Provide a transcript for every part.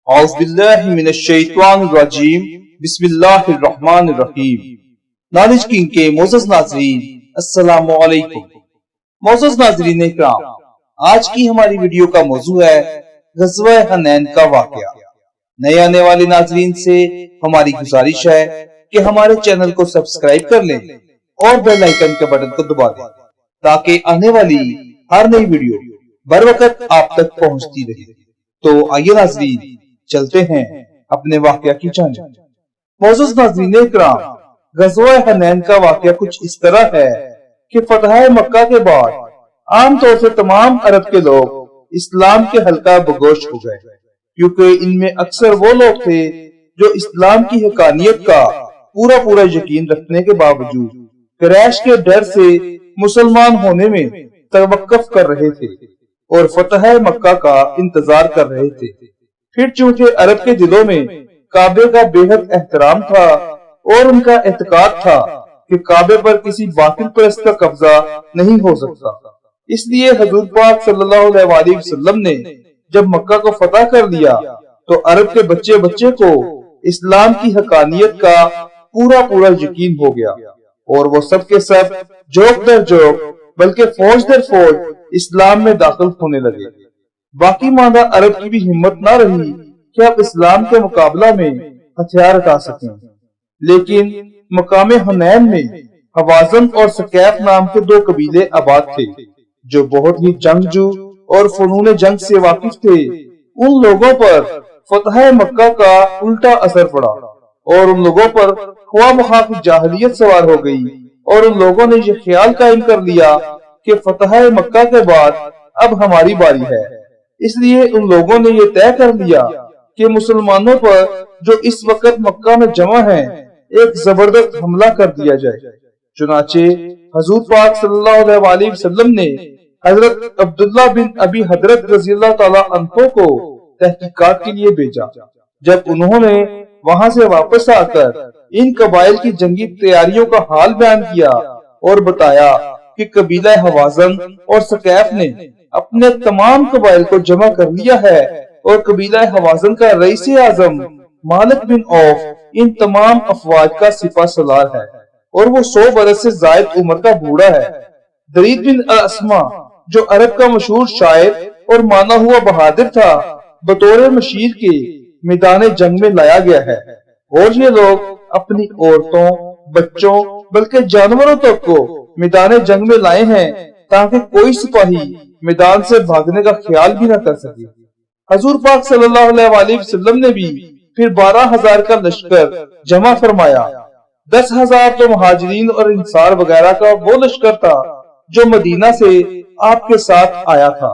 اعوذ باللہ من الشیطان الرجیم بسم اللہ الرحمن الرحیم۔ نالج کنگ کے معزز ناظرین السلام علیکم۔ معزز ناظرین اکرام، آج کی ہماری ویڈیو کا موضوع ہے غزوہ حنین کا واقعہ۔ نئے آنے والے ناظرین سے ہماری گزارش ہے کہ ہمارے چینل کو سبسکرائب کر لیں اور بیل آئیکن کے بٹن کو دبا دیں تاکہ آنے والی ہر نئی ویڈیو بر وقت آپ تک پہنچتی رہے۔ تو آئیے ناظرین چلتے ہیں اپنے واقعہ کی جانب۔ معزز ناظرین اکرام، غزوہ حنین کا واقعہ کچھ اس طرح ہے کہ فتح مکہ کے بعد عام طور سے تمام عرب کے لوگ اسلام کے حلقہ بگوش ہو گئے، کیونکہ ان میں اکثر وہ لوگ تھے جو اسلام کی حقانیت کا پورا یقین رکھنے کے باوجود قریش کے ڈر سے مسلمان ہونے میں توقف کر رہے تھے اور فتح مکہ کا انتظار کر رہے تھے۔ پھر چونکہ عرب کے دلوں میں کعبے کا بے حد احترام تھا اور ان کا اعتقاد تھا کہ کعبے پر کسی باطل پرست کا قبضہ نہیں ہو سکتا، اس لیے حضور پاک صلی اللہ علیہ وسلم نے جب مکہ کو فتح کر لیا تو عرب کے بچے بچے کو اسلام کی حقانیت کا پورا یقین ہو گیا اور وہ سب کے سب جوک در جوک بلکہ فوج در فوج اسلام میں داخل ہونے لگے۔ باقی ماندہ عرب کی بھی ہمت نہ رہی کہ اب اسلام کے مقابلہ میں ہتھیار اٹھا سکیں، لیکن مقام حنین میں حوازن اور ثقیف نام کے دو قبیلے آباد تھے جو بہت ہی جنگجو اور فنون جنگ سے واقف تھے۔ ان لوگوں پر فتح مکہ کا الٹا اثر پڑا اور ان لوگوں پر خواہ مخواہ کی جاہلیت سوار ہو گئی اور ان لوگوں نے یہ خیال قائم کر لیا کہ فتح مکہ کے بعد اب ہماری باری ہے۔ اس لیے ان لوگوں نے یہ طے کر لیا کہ مسلمانوں پر جو اس وقت مکہ میں جمع ہیں ایک زبردست حملہ کر دیا جائے۔ چنانچہ حضور پاک صلی اللہ علیہ وسلم نے حضرت عبداللہ بن ابی حضرت رضی اللہ تعالی عنہ کو تحقیقات کے لیے بھیجا۔ جب انہوں نے وہاں سے واپس آ کر ان قبائل کی جنگی تیاریوں کا حال بیان کیا اور بتایا کہ قبیلہ حوازن اور ثقیف نے اپنے تمام قبائل کو جمع کر لیا ہے اور قبیلہ حوازن کا رئیس اعظم مالک بن عوف ان تمام افواج کا سپہ سالار ہے اور وہ 100 برس سے زائد عمر کا بوڑھا ہے۔ درید بن اسما جو عرب کا مشہور شاعر اور مانا ہوا بہادر تھا بطور مشیر کے میدان جنگ میں لایا گیا ہے اور یہ لوگ اپنی عورتوں بچوں بلکہ جانوروں تک کو میدان جنگ میں لائے ہیں تاکہ کوئی سپاہی میدان سے بھاگنے کا خیال بھی نہ کر سکے۔ حضور پاک صلی اللہ علیہ وسلم نے بھی پھر 12,000 کا لشکر جمع فرمایا۔ 10,000 تو مہاجرین اور انصار وغیرہ کا وہ لشکر تھا جو مدینہ سے آپ کے ساتھ آیا تھا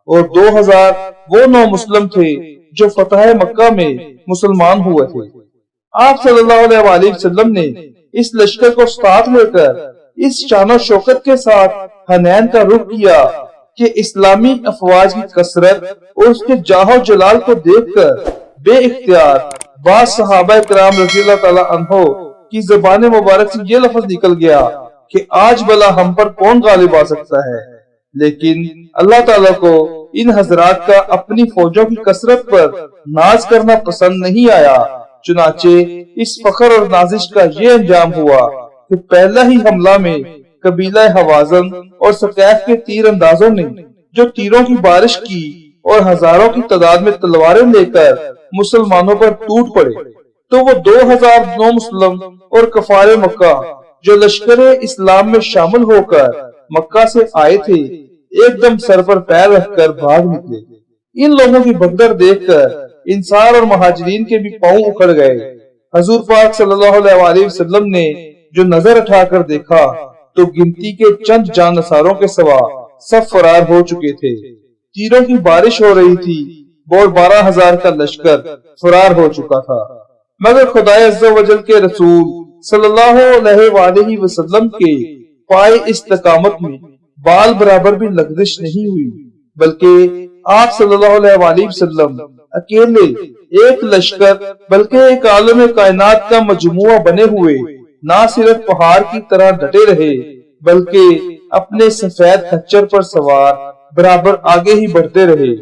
اور 2,000 وہ نو مسلم تھے جو فتح مکہ میں مسلمان ہوئے تھے۔ آپ صلی اللہ علیہ وسلم نے اس لشکر کو ساتھ لے کر اس شان و شوکت کے ساتھ حنین کا رخ کیا کہ اسلامی افواج کی کثرت اور اس کے جاہ و جلال کو دیکھ کر بے اختیار بعض صحابہ کرام رضی اللہ تعالی عنہ کی زبان مبارک سے یہ لفظ نکل گیا کہ آج بلا ہم پر کون غالب آ سکتا ہے، لیکن اللہ تعالیٰ کو ان حضرات کا اپنی فوجوں کی کثرت پر ناز کرنا پسند نہیں آیا۔ چنانچہ اس فخر اور نازش کا یہ انجام ہوا کہ پہلا ہی حملہ میں قبیلہ حوازن اور ثقیف کے تیر اندازوں نے جو تیروں کی بارش کی اور ہزاروں کی تعداد میں تلواریں لے کر مسلمانوں پر ٹوٹ پڑے تو وہ 2,000 نو مسلم اور کفار مکہ جو لشکر اسلام میں شامل ہو کر مکہ سے آئے تھے ایک دم سر پر پیر رکھ کر بھاگ نکلے۔ ان لوگوں کی بھگدڑ دیکھ کر انصار اور مہاجرین کے بھی پاؤں اکھڑ گئے۔ حضور پاک صلی اللہ علیہ وسلم نے جو نظر اٹھا کر دیکھا تو گنتی کے چند جان نثاروں کے سوا سب فرار ہو چکے تھے۔ تیروں کی بارش ہو رہی تھی اور 12,000 کا لشکر فرار ہو چکا تھا، مگر خدا عز و جل کے رسول صلی اللہ علیہ وسلم کے پائے استقامت میں بال برابر بھی لغزش نہیں ہوئی، بلکہ آپ صلی اللہ علیہ وسلم اکیلے ایک لشکر بلکہ ایک عالم کائنات کا مجموعہ بنے ہوئے نہ صرف پہاڑ کی طرح ڈٹے رہے بلکہ اپنے سفید خچر پر سوار برابر آگے ہی بڑھتے رہے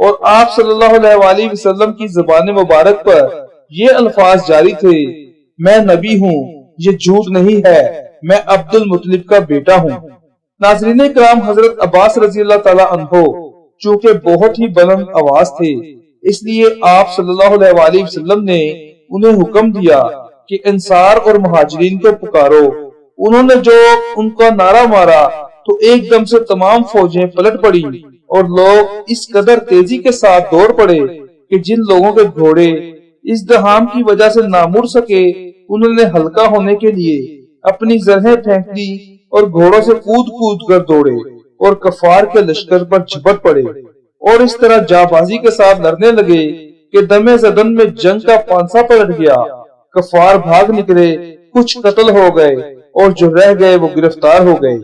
اور آپ صلی اللہ علیہ وآلہ وسلم کی زبان مبارک پر یہ الفاظ جاری تھے، میں نبی ہوں، یہ جھوٹ نہیں ہے، میں عبد المطلب کا بیٹا ہوں۔ ناظرین کرام، حضرت عباس رضی اللہ تعالیٰ عنہ چونکہ بہت ہی بلند آواز تھے، اس لیے آپ صلی اللہ علیہ وآلہ وسلم نے انہیں حکم دیا کہ انصار اور مہاجرین کو پکارو۔ انہوں نے جو ان کا نعرہ مارا تو ایک دم سے تمام فوجیں پلٹ پڑی اور لوگ اس قدر تیزی کے ساتھ دوڑ پڑے کہ جن لوگوں کے گھوڑے ازدحام کی وجہ سے نہ مڑ سکے، انہوں نے ہلکا ہونے کے لیے اپنی زرہیں پھینک دی اور گھوڑوں سے کود کود کر دوڑے اور کفار کے لشکر پر جھپٹ پڑے اور اس طرح جابازی کے ساتھ لڑنے لگے کہ دم زدن میں جنگ کا پانسا پلٹ گیا۔ کفار بھاگ نکلے، کچھ قتل ہو گئے اور جو رہ گئے وہ گرفتار ہو گئے۔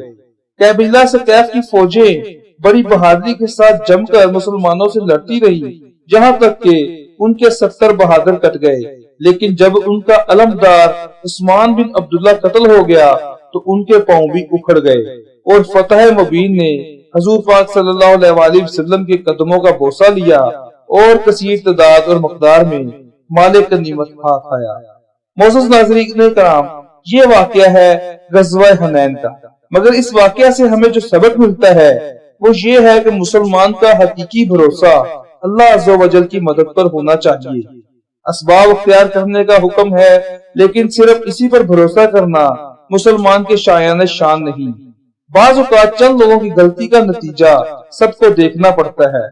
قبیلہ ثقیف کی فوجیں بڑی بہادری کے ساتھ جم کر مسلمانوں سے لڑتی رہی، جہاں تک کہ ان کے 70 بہادر کٹ گئے، لیکن جب ان کا علمدار عثمان بن عبداللہ قتل ہو گیا تو ان کے پاؤں بھی اکھڑ گئے اور فتح مبین نے حضور پاک صلی اللہ علیہ وآلہ وسلم کے قدموں کا بوسہ لیا اور کثیر تعداد اور مقدار میں مال غنیمت ہاتھ آیا۔ معزز ناظرین کرام، یہ واقعہ ہے غزوہ حنین کا، مگر اس واقعہ سے ہمیں جو سبق ملتا ہے وہ یہ ہے کہ مسلمان کا حقیقی بھروسہ اللہ عز و جل کی مدد پر ہونا چاہیے۔ اسباب اختیار کرنے کا حکم ہے، لیکن صرف اسی پر بھروسہ کرنا مسلمان کے شایان شان نہیں۔ بعض اوقات چند لوگوں کی غلطی کا نتیجہ سب کو دیکھنا پڑتا ہے۔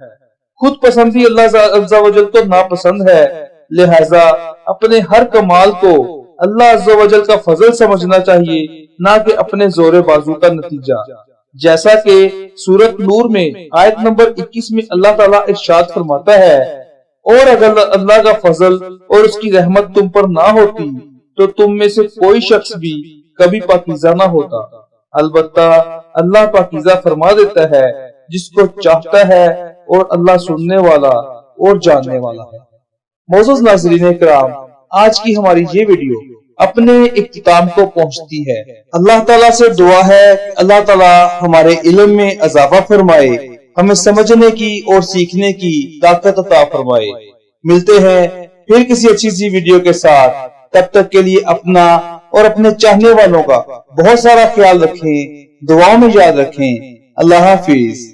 خود پسندی اللہ عز و جل کو ناپسند ہے، لہذا اپنے ہر کمال کو اللہ عز و جل کا فضل سمجھنا چاہیے، نہ کہ اپنے زور بازو کا نتیجہ۔ جیسا کہ سورۃ نور میں آیت نمبر 21 میں اللہ تعالیٰ ارشاد فرماتا ہے، اور اگر اللہ کا فضل اور اس کی رحمت تم پر نہ ہوتی تو تم میں سے کوئی شخص بھی کبھی پاکیزہ نہ ہوتا، البتہ اللہ پاکیزہ فرما دیتا ہے جس کو چاہتا ہے، اور اللہ سننے والا اور جاننے والا ہے۔ معزز ناظرین کرام، آج کی ہماری یہ ویڈیو اپنے اختتام کو پہنچتی ہے۔ اللہ تعالیٰ سے دعا ہے کہ اللہ تعالیٰ ہمارے علم میں اضافہ فرمائے، ہمیں سمجھنے کی اور سیکھنے کی طاقت عطا فرمائے۔ ملتے ہیں پھر کسی اچھی سی ویڈیو کے ساتھ، تب تک کے لیے اپنا اور اپنے چاہنے والوں کا بہت سارا خیال رکھیں، دعاؤں میں یاد رکھیں۔ اللہ حافظ۔